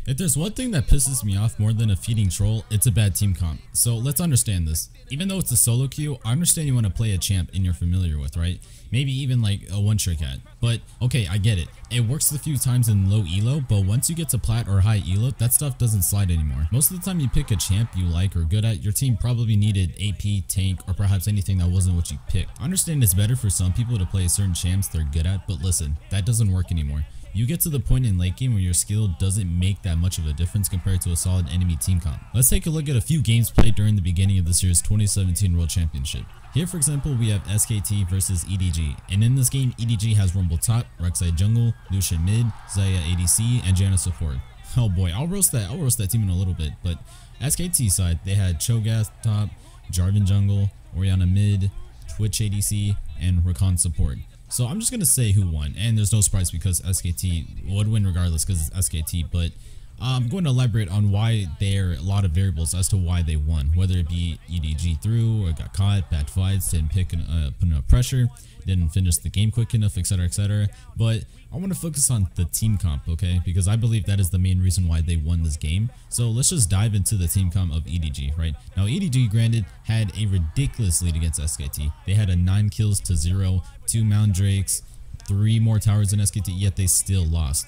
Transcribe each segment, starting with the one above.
If there's one thing that pisses me off more than a feeding troll, it's a bad team comp. So let's understand this. Even though it's a solo queue, I understand you want to play a champ and you're familiar with, right? Maybe even like a one-trick cat. But okay, I get it. It works a few times in low elo, but once you get to plat or high elo, that stuff doesn't slide anymore. Most of the time you pick a champ you like or good at, your team probably needed AP, tank, or perhaps anything that wasn't what you picked. I understand it's better for some people to play certain champs they're good at, but listen, that doesn't work anymore. You get to the point in late game where your skill doesn't make that much of a difference compared to a solid enemy team comp. Let's take a look at a few games played during the beginning of this year's 2017 World Championship. Here for example we have SKT versus EDG, and in this game EDG has Rumble top, Rek'Sai jungle, Lucian mid, Xayah ADC, and Janna support. Oh boy, I'll roast that team in a little bit, but SKT side they had Cho'Gath top, Jarvan jungle, Orianna mid, Twitch ADC, and Rakan support. So I'm just going to say who won, and there's no surprise because SKT would win regardless because it's SKT, but I'm going to elaborate on why there are a lot of variables as to why they won, whether it be EDG threw or got caught, bad fights, didn't put enough pressure, didn't finish the game quick enough, etc, etc. But I want to focus on the team comp, okay, because I believe that is the main reason why they won this game. So let's just dive into the team comp of EDG, right? Now EDG granted had a ridiculous lead against SKT. They had a 9 kills to 0, 2 Mount Drakes, 3 more towers than SKT, yet they still lost.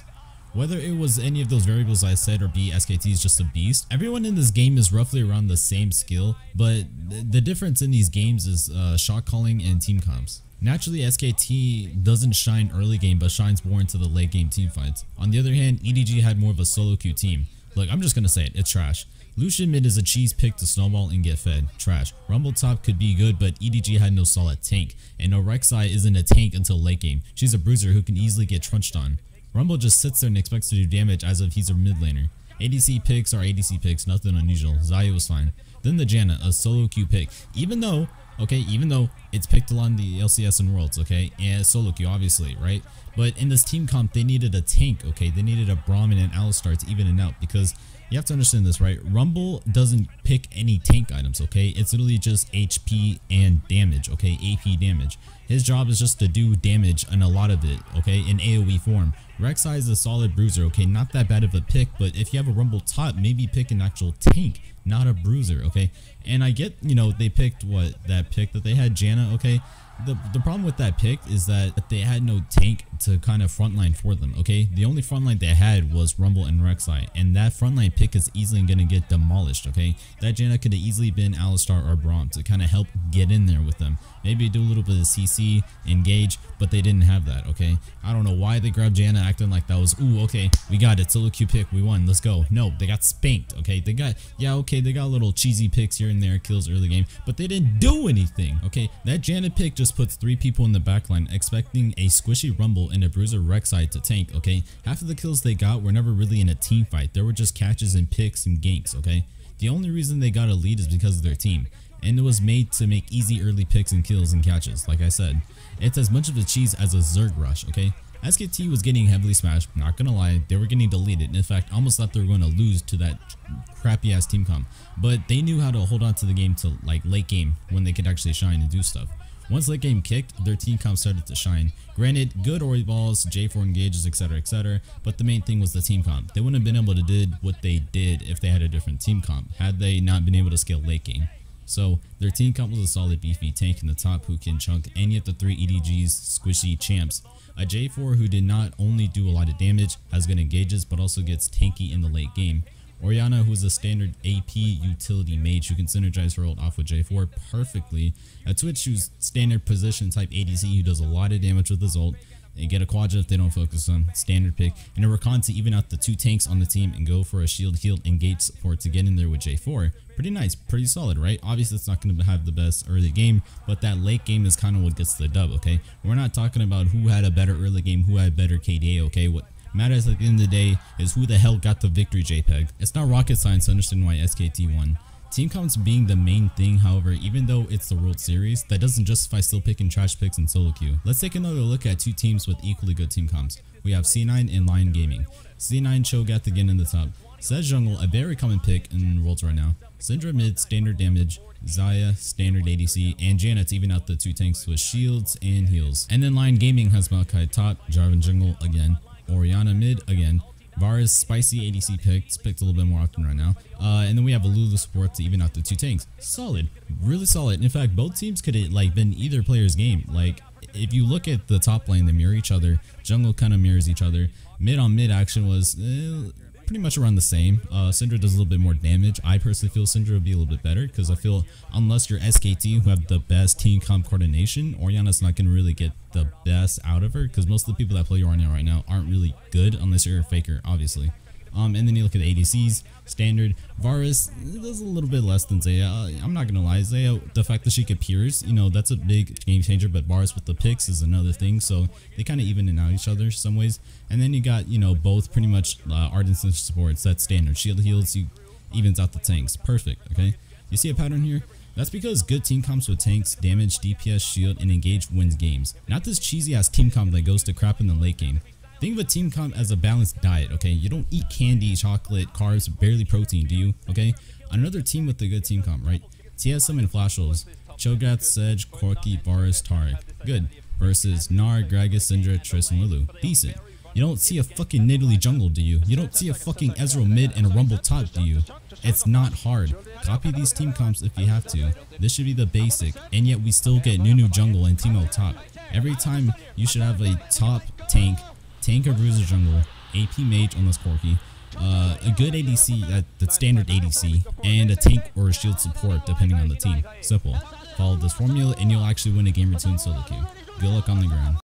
Whether it was any of those variables I said or B, SKT is just a beast. Everyone in this game is roughly around the same skill, but the difference in these games is shot calling and team comps. Naturally, SKT doesn't shine early game, but shines more into the late game team fights. On the other hand, EDG had more of a solo queue team. Look, I'm just gonna say it, it's trash. Lucian mid is a cheese pick to snowball and get fed. Trash. Rumble top could be good, but EDG had no solid tank, and no Rek'Sai isn't a tank until late game. She's a bruiser who can easily get trunched on. Rumble just sits there and expects to do damage as if he's a mid laner. ADC picks are ADC picks, nothing unusual. Xayah was fine. Then the Janna, a solo queue pick, even though it's picked along the LCS and Worlds, okay, and solo queue obviously, right? But in this team comp they needed a tank, okay, they needed a Brahmin and Alistar to even it out, because you have to understand this, right? Rumble doesn't pick any tank items, okay? It's literally just HP and damage, okay? AP damage. His job is just to do damage and a lot of it, okay, in AoE form. Rek'Sai is a solid bruiser, okay, not that bad of a pick, but if you have a Rumble top, maybe pick an actual tank, not a bruiser, okay? And I get, you know, they picked that pick that they had, Janna, okay? The problem with that pick is that they had no tank to kind of frontline for them, okay? The only frontline they had was Rumble and Rek'Sai, and that frontline pick is easily going to get demolished, okay? That Janna could have easily been Alistar or Braum to kind of help get in there with them. Maybe do a little bit of CC, engage, but they didn't have that, okay? I don't know why they grabbed Janna acting like that was, ooh, okay, we got it, solo queue pick, we won, let's go. No, they got spanked, okay? They got little cheesy picks here and there, kills early game, but they didn't do anything, okay? That Janna pick just puts 3 people in the backline expecting a squishy Rumble and a bruiser Rek'Sai to tank, okay? Half of the kills they got were never really in a team fight. There were just catches and picks and ganks, okay? The only reason they got a lead is because of their team, and it was made to make easy early picks and kills and catches. Like I said, it's as much of a cheese as a Zerg rush, okay? SKT was getting heavily smashed, not gonna lie, they were getting deleted. In fact, almost thought they were going to lose to that crappy ass team comp, but they knew how to hold on to the game to like late game when they could actually shine and do stuff. Once late game kicked, their team comp started to shine. Granted, good Ori balls, J4 engages, etc, etc, but the main thing was the team comp. They wouldn't have been able to do what they did if they had a different team comp, had they not been able to scale late game. So their team comp was a solid beefy tank in the top who can chunk any of the 3 EDG's squishy champs. A J4 who did not only do a lot of damage, has good engages, but also gets tanky in the late game. Orianna, who's a standard AP utility mage who can synergize her ult off with J4 perfectly. A Twitch who's standard position type ADC who does a lot of damage with his ult. They get a Quadra if they don't focus on, standard pick. And a Rakan to even out the 2 tanks on the team and go for a shield healed engage support to get in there with J4. Pretty nice, pretty solid, right? Obviously it's not going to have the best early game, but that late game is kind of what gets the dub, okay? We're not talking about who had a better early game, who had better KDA, okay? What matters at the end of the day is who the hell got the victory JPEG. It's not rocket science to understand why SKT won. Team comps being the main thing, however, even though it's the World Series, that doesn't justify still picking trash picks in solo queue. Let's take another look at 2 teams with equally good team comps. We have C9 and Lion Gaming. C9 Cho'Gath again in the top. Sez jungle, a very common pick in Worlds right now. Syndra mid, standard damage. Xayah, standard ADC, and Janna to even out the 2 tanks with shields and heals. And then Lion Gaming has Maokai top, Jarvan jungle again, Orianna mid again, Varus, spicy ADC picked a little bit more often right now. And then we have a Lulu support to even out the 2 tanks. Solid, really solid. In fact, both teams could have like been either player's game. Like if you look at the top lane, they mirror each other. Jungle kind of mirrors each other. Mid on mid action was pretty much around the same. Syndra does a little bit more damage. I personally feel Syndra would be a little bit better because I feel unless you're SKT who have the best team comp coordination, Orianna's not going to really get the best out of her because most of the people that play Orianna right now aren't really good unless you're a faker, obviously. And then you look at the ADCs, standard. Varus does a little bit less than Zaya. I'm not gonna lie, Zaya, the fact that she could pierce, you know, that's a big game changer, but Varus with the picks is another thing, so they kind of even out each other some ways. And then you got, you know, both pretty much Ardent supports, that's standard. Shield heals, you evens out the tanks. Perfect, okay? You see a pattern here? That's because good team comps with tanks, damage, DPS, shield, and engage wins games. Not this cheesy ass team comp that goes to crap in the late game. Think of a team comp as a balanced diet, okay? You don't eat candy, chocolate, carbs, barely protein, do you? Okay? Another team with a good team comp, right? TSM and Flashholes. Cho'Gath, Sedge, Corki, Varus, Taric. Good. Versus Gnar, Gragas, Syndra, Triss, and Lulu. Decent. You don't see a fucking Nidalee jungle, do you? You don't see a fucking Ezreal mid and a Rumble top, do you? It's not hard. Copy these team comps if you have to. This should be the basic, and yet we still get Nunu jungle and Teemo top. Every time you should have a top tank or bruiser jungle, AP mage unless Corki, a good ADC, that's standard ADC, and a tank or a shield support depending on the team. Simple. Follow this formula and you'll actually win a game or two in solo queue. Good luck on the ground.